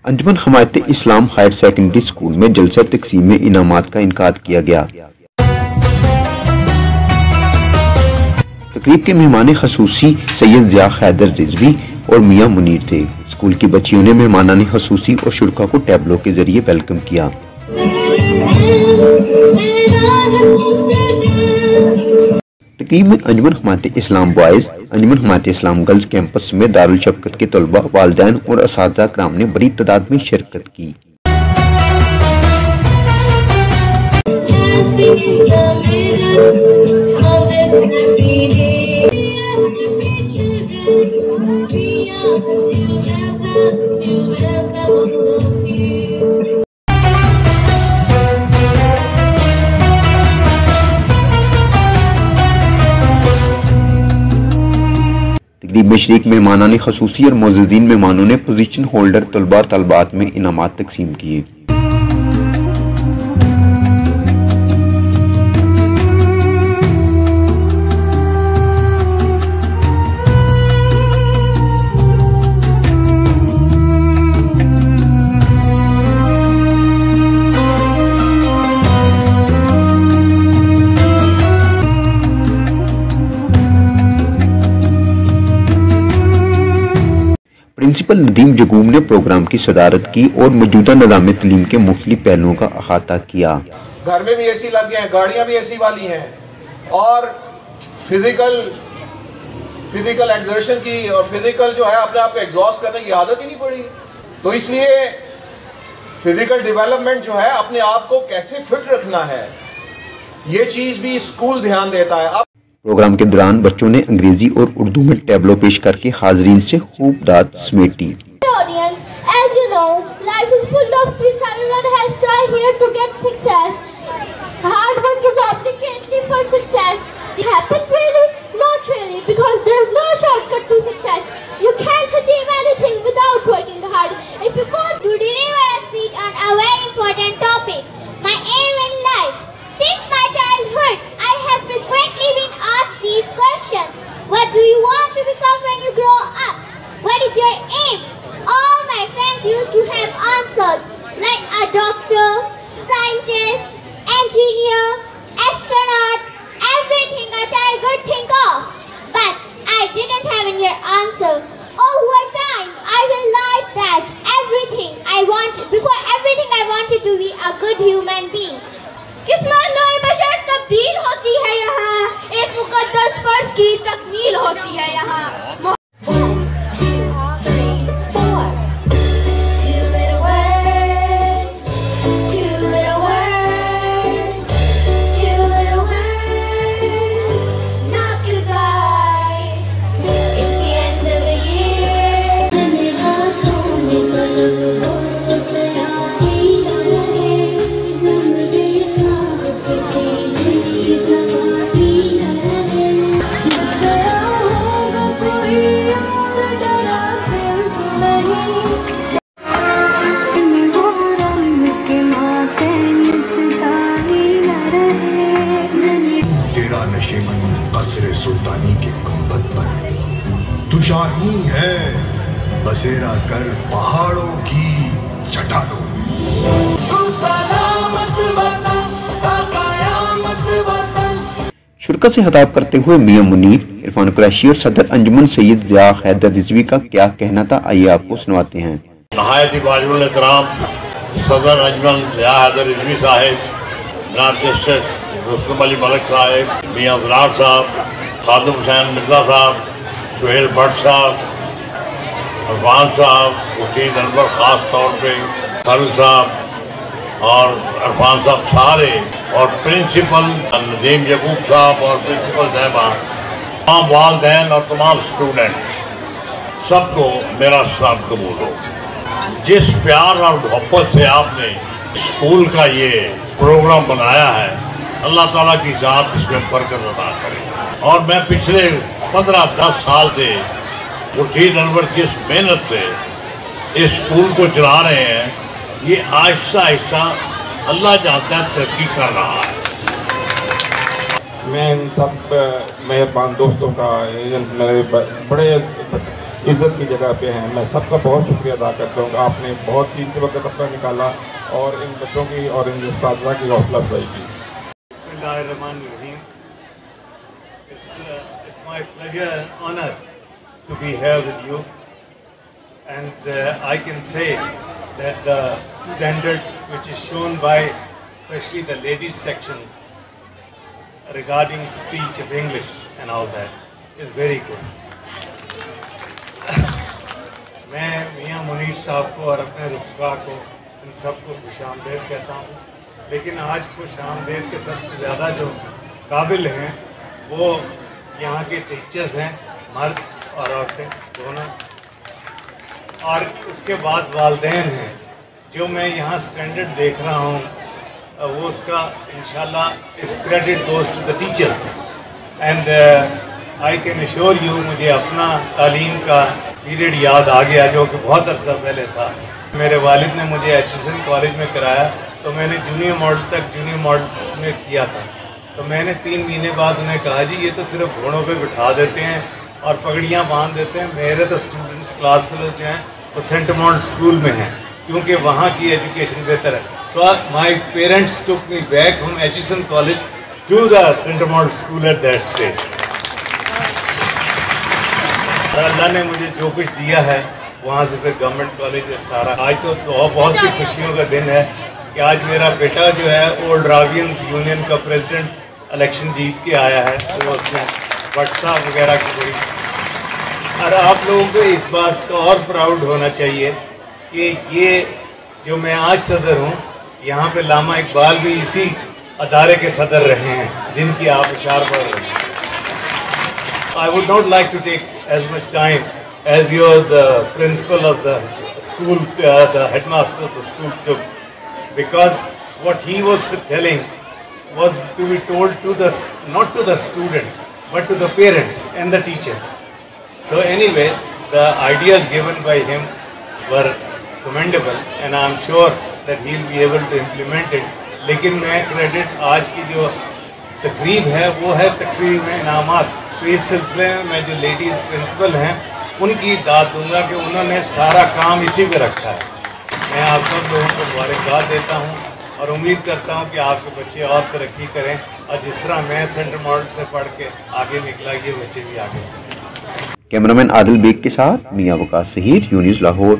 अंजुमन हमायत इस्लाम higher secondary school में जलसा तकसीम में इनामात का इनकाद किया गया। तकरीब के मेहमान खसूसी सैयद ज़िया हैदर रिजवी और मियां मुनीर थे। स्कूल की बच्चियों ने मेहमानाने खसूसी और शुरका को टैबलों के जरिए वेलकम किया। तकरीब में अंजुमन हमायत इस्लाम बॉयज, अंजुमन हमायत इस्लाम गर्ल्स कैंपस में दारुल शफ़क़त के तलबा, वालिदैन और असातिज़ा कराम ने बड़ी तादाद में शिरकत की। तकरीब में शरीक मेहमानाने खसूसी और मौजूदीन मेहमानों ने पोजीशन होल्डर तलबा और तलबात में इनामात तकसीम किए। प्रिंसिपल नदीम जगूम ने प्रोग्राम की सदारत की और मौजूदा निज़ाम तलीम के मुख्तलिफ पहलुओं का अहाता किया। घर में भी एसी लग गए हैं, गाड़ियां भी एसी वाली हैं और फिजिकल एक्सर्शन की और फिजिकल जो है अपने आप को एग्जॉस्ट करने की आदत ही नहीं पड़ी। तो इसलिए फिजिकल डेवलपमेंट जो है अपने आप को कैसे फिट रखना है, ये चीज़ भी स्कूल ध्यान देता है। प्रोग्राम के दौरान बच्चों ने अंग्रेजी और उर्दू में टैबलो पेश करके हाजरीन से खूब दाद समेटी। As you know, life is full of twists. Everyone has tried here to get success. Hard work is obligatory for success. It happened really? Not really, because there is no shortcut to success. You can't achieve anything without working hard. If you go to deliver a speech on a very important topic, my aim in life. Since my childhood, I have frequently been asked these questions. What do you want to become when you grow up? What is your aim? All my friends used to have answers like a doctor, scientist, engineer, astronaut, everything a child could think of. But I didn't have any answer. Over time, I realized that before everything I wanted to be a good human being. किस्मत नौ बशर तब्दील होती है यहाँ, एक मुकद्दस फर्ज की तकमील होती है यहाँ। कसरे सुल्तानी के गुंबद पर तू शाही है, बसेरा कर पहाड़ों की चट्टानों में। शुरका से खिताब करते हुए मियां मुनीर, इरफान कुरैशी और सदर अंजुमन सैयद ज़िया हैदर रिजवी का क्या कहना था, आइए आपको सुनवाते हैं। नहायत वाजिबुल इकराम सदर अंजुमन ज़िया हैदर रिजवी साहिब, जनाब जस्टिस रुस्तम अली मलिक साहब, मियां ज़रार साहब, खादिम हुसैन मिर्ज़ा साहब, सुहेल भट्ट साहब, अरफान साहब, हुसैन अनवर ख़ास तौर पे खल साहब और अरफान साहब सारे, और प्रिंसिपल नदीम जगूब साहब और प्रिंसिपल साहबा, तमाम वालिदैन और तमाम स्टूडेंट्स, सबको मेरा सलाम कबूल हो। जिस प्यार और मोहब्बत से आपने स्कूल का ये प्रोग्राम बनाया है, अल्लाह ताला की ज़ात इसमें बरकत अता करे। और मैं पिछले 15-10 साल से खुर्शीद अनवर जिस मेहनत से इस स्कूल को चला रहे हैं, ये आहिस्ता आहिस्ता अल्लाह जानता है तरक्की कर रहा है। मैं इन सब मेहरबान दोस्तों का, मेरे बड़े इज़्ज़त की जगह पे हैं। मैं सबका बहुत शुक्रिया अदा करता हूँ, आपने बहुत कीमती वक्त अपना निकाला और इन बच्चों की और इन उस्ताद की हौसला अफजाई की। बिस्मिल्लाहिर्रहमानिर्रहीम। It's my pleasure and honor to be here with you, and I can say that the standard which is shown by especially the ladies section regarding speech of English and all that is very good. मैं मियाँ मुनीर साहब को और अपने रफ़ीक़ा को इन सबको खुशामदीद कहता हूँ, लेकिन आज खुशामदीद के सबसे ज़्यादा जो काबिल हैं वो यहाँ के टीचर्स हैं, मर्द और औरतें दोनों, और उसके बाद वालिदैन हैं। जो मैं यहाँ स्टैंडर्ड देख रहा हूँ वो उसका इंशाल्लाह इस credit goes to the teachers, and I can assure you, मुझे अपना तालीम का पीरियड याद आ गया जो कि बहुत अर्सा पहले था। मेरे वालिद ने मुझे H.School कॉलेज में कराया, तो मैंने जूनियर मॉडल तक जूनियर मॉडल्स में किया था। तो मैंने 3 महीने बाद उन्हें कहा जी ये तो सिर्फ घोड़ों पे बिठा देते हैं और पगड़ियाँ बांध देते हैं, मेरे तो स्टूडेंट्स क्लास फेलोज जो हैं वो सेंट मॉडल स्कूल में हैं क्योंकि वहाँ की एजुकेशन बेहतर है। So my parents took me back from H.School college to the saint model school at that stage. Allah ने मुझे जो कुछ दिया है वहाँ से फिर गवर्नमेंट कॉलेज है सारा। आज तो बहुत सी खुशियों का दिन है कि आज मेरा बेटा जो है ओल्ड रावियंस यूनियन का प्रेसिडेंट इलेक्शन जीत के आया है, तो उसमें व्हाट्सएप वगैरह की बड़ी, और आप लोगों को इस बात का और प्राउड होना चाहिए कि ये जो मैं आज सदर हूँ, यहाँ पे लामा इकबाल भी इसी अदारे के सदर रहे हैं जिनकी आप इशार पढ़ रहे हैं। I would not like to take as much time as you're the principal of the school, the headmaster of the school took, because what he was telling was to be told to the, not to the students, but to the parents and the teachers. So anyway, the ideas given by him were commendable, and I'm sure that he'll be able to implement it. लेकिन मैं credit आज की जो तकरीब है वो है तकसीम इनामात। तो इस सिलसिले में मैं जो लेडीज़ प्रिंसिपल हैं उनकी दाद दूंगा कि उन्होंने सारा काम इसी पे रखा है। मैं आप सब लोगों को मुबारकबाद देता हूँ और उम्मीद करता हूँ कि आपके बच्चे और तरक्की करें, और जिस तरह मैं सेंट्रल मॉडल से पढ़ के आगे निकला ये बच्चे भी आगे। कैमरामैन आदिल बेग के साथ मियां वकास सहीद, न्यूज़ लाहौर।